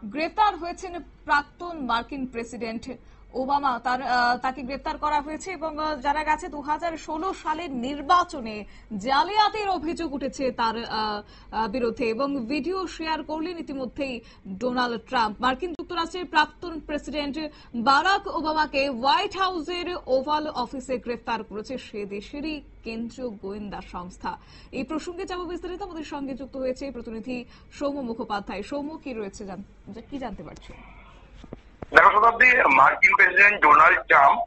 গ্রেফতার হয়েছেন প্রাক্তন মার্কিন প্রেসিডেন্ট ওবামা। তাকে গ্রেফতার করা হয়েছে এবং জানা গেছে 2016 সালের নির্বাচনে জালিয়াতির অভিযোগ উঠেছে তার বিরুদ্ধে এবং ভিডিও শেয়ার করলেন ইতিমধ্যেই ডোনাল্ড ট্রাম্প। মার্কিন যুক্তরাষ্ট্রের প্রাক্তন প্রেসিডেন্ট বারাক ওবামাকে হোয়াইট হাউসের ওভাল অফিসে গ্রেফতার করেছে সে দেশেরই কেন্দ্রীয় গোয়েন্দা সংস্থা। এই প্রসঙ্গে যাব বিস্তারিত। আমাদের সঙ্গে যুক্ত হয়েছে প্রতিনিধি সৌম্য মুখোপাধ্যায়। সৌম্য, কি রয়েছে, কি জানতে পারছো? দেখো শতাব্দী, মার্কিন প্রেসিডেন্ট ডোনাল্ড ট্রাম্প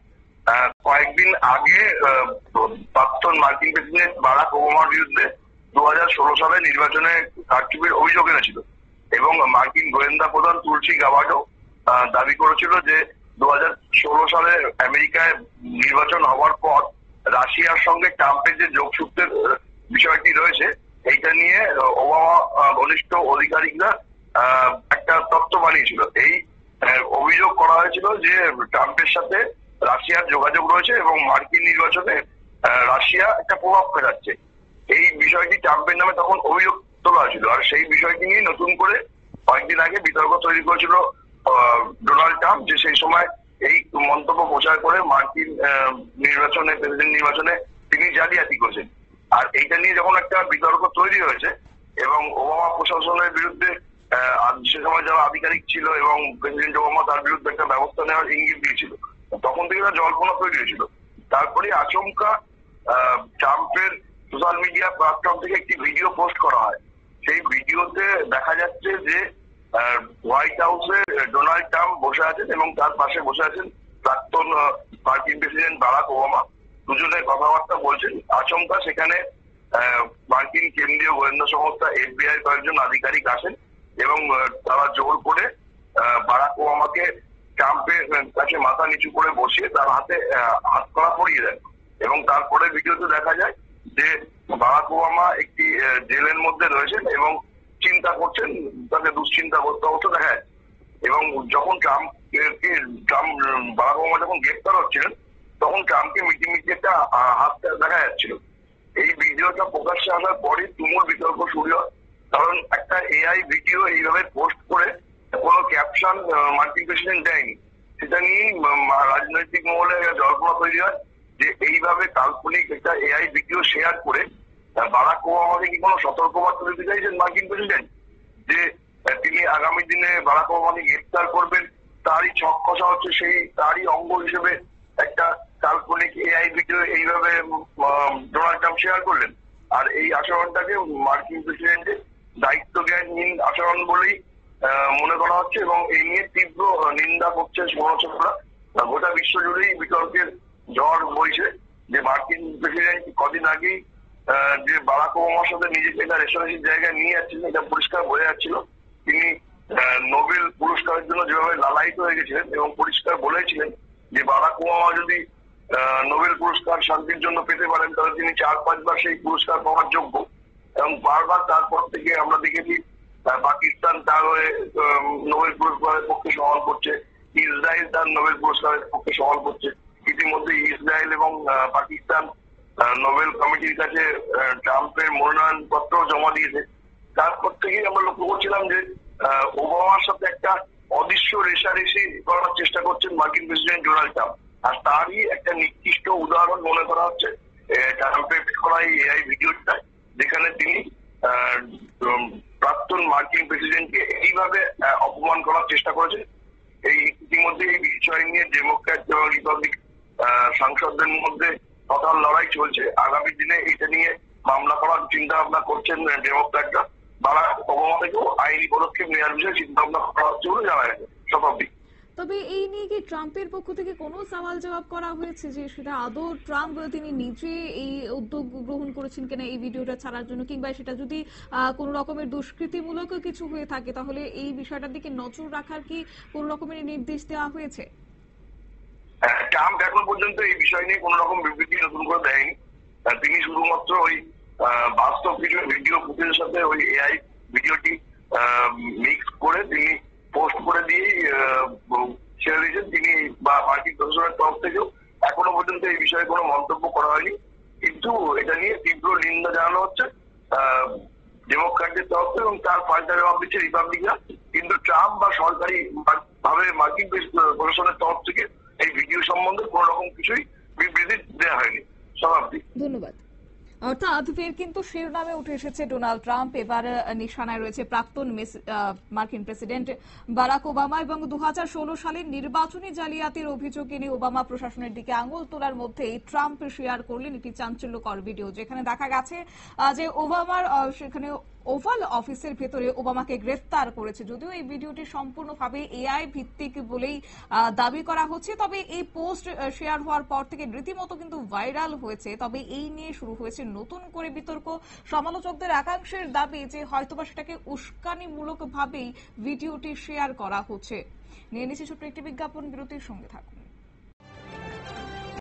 কয়েকদিন আগে প্রাক্তন মার্কিন প্রেসিডেন্ট বারাক ওবামার বিরুদ্ধে 2016 সালে নির্বাচনে কারচুপির অভিযোগ এনেছিল এবং মার্কিন গোয়েন্দা প্রধান তুলসী গাবার্ডও দাবি করেছিল যে 2016 সালে আমেরিকায় নির্বাচন হওয়ার পর রাশিয়ার সঙ্গে ট্রাম্পের যে যোগসূত্রের বিষয়টি রয়েছে এইটা নিয়ে ওবামা ঘনিষ্ঠ আধিকারিকরা একটা তথ্য বানিয়েছিল। এই অভিযোগ করা হয়েছিল যে ট্রাম্পের সাথে রাশিয়ার যোগাযোগ রয়েছে এবং মার্কিন নির্বাচনে রাশিয়া একটা প্রভাব ফেলাচ্ছে। এই বিষয়টি ট্রাম্পের নামে তখন অভিযোগ তোলা হয়েছিল। আর সেই বিষয়টি নিয়ে নতুন করে কয়েকদিন আগে বিতর্ক তৈরি করেছিল ডোনাল্ড ট্রাম্প, যে সেই সময় এই মন্তব্য প্রচার করে মার্কিন নির্বাচনে, প্রেসিডেন্ট নির্বাচনে তিনি জালিয়াতি করেছেন। আর এইটা নিয়ে যখন একটা বিতর্ক তৈরি হয়েছে এবং ওবামা প্রশাসনের বিরুদ্ধে সে সময় যারা আধিকারিক ছিল এবং প্রেসিডেন্ট ওবামা তার বিরুদ্ধে একটা ব্যবস্থা নেওয়ার ইঙ্গিত দিয়েছিল, তখন থেকে তার জল্পনা তৈরি হয়েছিল। তারপরে আচমকা ট্রাম্পের সোশ্যাল মিডিয়া প্ল্যাটফর্ম থেকে একটি ভিডিও পোস্ট করা হয়। সেই ভিডিওতে দেখা যাচ্ছে যে হোয়াইট হাউসে ডোনাল্ড ট্রাম্প বসে আছেন এবং তার পাশে বসে আছেন প্রাক্তন মার্কিন প্রেসিডেন্ট বারাক ওবামা। দুজনে কথাবার্তা বলছেন। আচমকা সেখানে মার্কিন কেন্দ্রীয় গোয়েন্দা সংস্থা FBI কয়েকজন আধিকারিক আসেন এবং তারা জোর করে বারাক ওবামাকে ট্রাম্পের কাছে মাথা নিচু করে বসিয়ে তার হাতে হাতকড়া পরিয়ে দেন এবং তারপরে ভিডিওতে দেখা যায় যে বারাক ওবামা একটি জেলের মধ্যে রয়েছেন এবং চিন্তা করছেন, তাকে দুশ্চিন্তাগ্রস্ত অবস্থা দেখা যায়। এবং যখন বারাক ওবামা যখন গ্রেফতার হচ্ছিলেন তখন ট্রাম্পকে মিটিমিটি একটা হাত দেখা যাচ্ছিল। এই ভিডিওটা প্রকাশ্যে আসার পরে তুমুল বিতর্ক শুরু হয়, কারণ একটা AI ভিডিও এইভাবে পোস্ট করে কোনো ক্যাপশন মার্কিন প্রেসিডেন্ট দেয়নি। সেটা নিয়েই রাজনৈতিক মহলে জল্পনা তৈরি হয় যে এইভাবে কাল্পনিক একটা AI ভিডিও শেয়ার করে বারাক ওবামাকে কি কোনো সতর্কবার্তা দিতে চাইছেন মার্কিন প্রেসিডেন্ট, যে তিনি আগামী দিনে বারাক ওবামাকে গ্রেফতার করবেন, তারই ছক কষা হচ্ছে, সেই তারই অঙ্গ হিসেবে একটা কাল্পনিক AI ভিডিও এইভাবে ডোনাল্ড ট্রাম্প শেয়ার করলেন। আর এই আচরণটাকে মার্কিন প্রেসিডেন্টের দায়িত্ব জ্ঞানহীন আচরণ বলেই মনে করা হচ্ছে এবং এই নিয়ে তীব্র নিন্দা করছে সমালোচকরা। গোটা বিশ্ব জুড়েই বিতর্কের ঝড় বইছে যে মার্কিন প্রেসিডেন্ট কদিন আগেই যে বারাক ওবামার সাথে নিজেকে একটা রেশারেশির জায়গায় নিয়ে যাচ্ছিলেন, এটা পরিষ্কার বোঝা যাচ্ছিল। তিনি নোবেল পুরস্কারের জন্য যেভাবে লালায়িত হয়ে গেছিলেন এবং পরিষ্কার বলেছিলেন যে বারাক ওবামা যদি নোবেল পুরস্কার শান্তির জন্য পেতে পারেন তাহলে তিনি 4-5 বার সেই পুরস্কার পাওয়ার যোগ্য। এবং বারবার তারপর থেকে আমরা দেখেছি পাকিস্তান তার হয়ে নোবেল পুরস্কারের পক্ষে সওয়াল করছে, ইসরায়েল তার নোবেল পুরস্কারের পক্ষে সওয়াল করছে। ইতিমধ্যে ইসরায়েল এবং পাকিস্তান নোবেল কমিটির কাছে ট্রাম্পের মনোনয়ন পত্র জমা দিয়েছে। তারপর থেকেই আমরা লক্ষ্য করছিলাম যে ওবামার সাথে একটা অদৃশ্য রেশারেশি করার চেষ্টা করছেন মার্কিন প্রেসিডেন্ট ডোনাল্ড ট্রাম্প। আর তারই একটা নির্দিষ্ট উদাহরণ মনে করা হচ্ছে ট্রাম্পের করা এই AI ভিডিওটা, যেখানে তিনি প্রাক্তন মার্কিন প্রেসিডেন্টকে এইভাবে অপমান করার চেষ্টা করেছেন। এই ইতিমধ্যে এই বিষয় নিয়ে ডেমোক্র্যাট এবং রিপাবলিক সাংসদদের মধ্যে কথার লড়াই চলছে। আগামী দিনে এটা নিয়ে মামলা করার চিন্তা ভাবনা করছেন ডেমোক্র্যাটরা। বারাক ওবামা থেকেও আইনি পদক্ষেপ নেওয়ার বিষয়ে চিন্তা ভাবনা করা হচ্ছে বলে জানা গেছে। শতাব্দী, তবে এই নিয়ে কি ট্রাম্পের পক্ষ থেকে কোনো সওয়াল জবাব করা হয়েছে যে সেটা আদৌ ট্রাম্প তিনি নিজে এই উদ্যোগ গ্রহণ করেছেন কিনা এই ভিডিওটা ছাড়ার জন্য, কিংবা সেটা যদি কোনো রকমের দুষ্কৃতিমূলক কিছু হয়ে থাকে তাহলে এই বিষয়টার দিকে নজর রাখার কি কোনো রকমের নির্দেশ দেওয়া হয়েছে? ট্রাম্প এখন পর্যন্ত এই বিষয় নিয়ে কোন রকম বিবৃতি নতুন করে দেয়নি। তিনি শুধুমাত্র ওই বাস্তব কিছু ভিডিও ফুটেজের সাথে ওই AI ভিডিওটি মিক্স করে তিনি পোস্ট করে দিয়েই ছেড়ে দিয়েছেন। তিনি বা মার্কিন প্রশাসনের তরফ থেকেও এখনো পর্যন্ত এই বিষয়ে কোনো মন্তব্য করা হয়নি, কিন্তু এটা নিয়ে তীব্র নিন্দা জানানো হচ্ছে ডেমোক্র্যাটদের তরফ থেকে এবং তার পাল্টা জবাব দিচ্ছে রিপাবলিকরা। কিন্তু ট্রাম্প বা সরকারি ভাবে মার্কিন প্রশাসনের তরফ থেকে এই ভিডিও সম্বন্ধে কোন রকম কিছুই বিবৃতি দেওয়া হয়নি। শতাব্দী, ধন্যবাদ। অর্থাৎ ফের কিন্তু শিরোনামে উঠে এসেছে ডোনাল্ড ট্রাম্প, এবার নিশানায় রয়েছে প্রাক্তন মার্কিন প্রেসিডেন্ট বারাক ওবামা এবং 2016 সালের নির্বাচনী জালিয়াতির অভিযোগ এনে ওবামা প্রশাসনের দিকে আঙুল তোলার মধ্যেই ট্রাম্প শেয়ার করলেন একটি চাঞ্চল্যকর ভিডিও, যেখানে দেখা গেছে যে ওবামার সেখানে ওভাল অফিসের ভেতরে ওবামাকে গ্রেফতার করেছে। যদিও এই ভিডিওটি সম্পূর্ণভাবে এআই ভিত্তিক বলেই দাবি করা হচ্ছে, তবে এই পোস্ট শেয়ার হওয়ার পর থেকে রীতিমতো কিন্তু ভাইরাল হয়েছে। তবে এই নিয়ে শুরু হয়েছে নতুন করে বিতর্ক। সমালোচকদের একাংশের দাবি যে হয়তোবা সেটাকে উস্কানিমূলক ভাবেই ভিডিওটি শেয়ার করা হচ্ছে। নিয়ে নিচ্ছে ছোট্ট একটি বিজ্ঞাপন, বিরতির সঙ্গে থাকুন।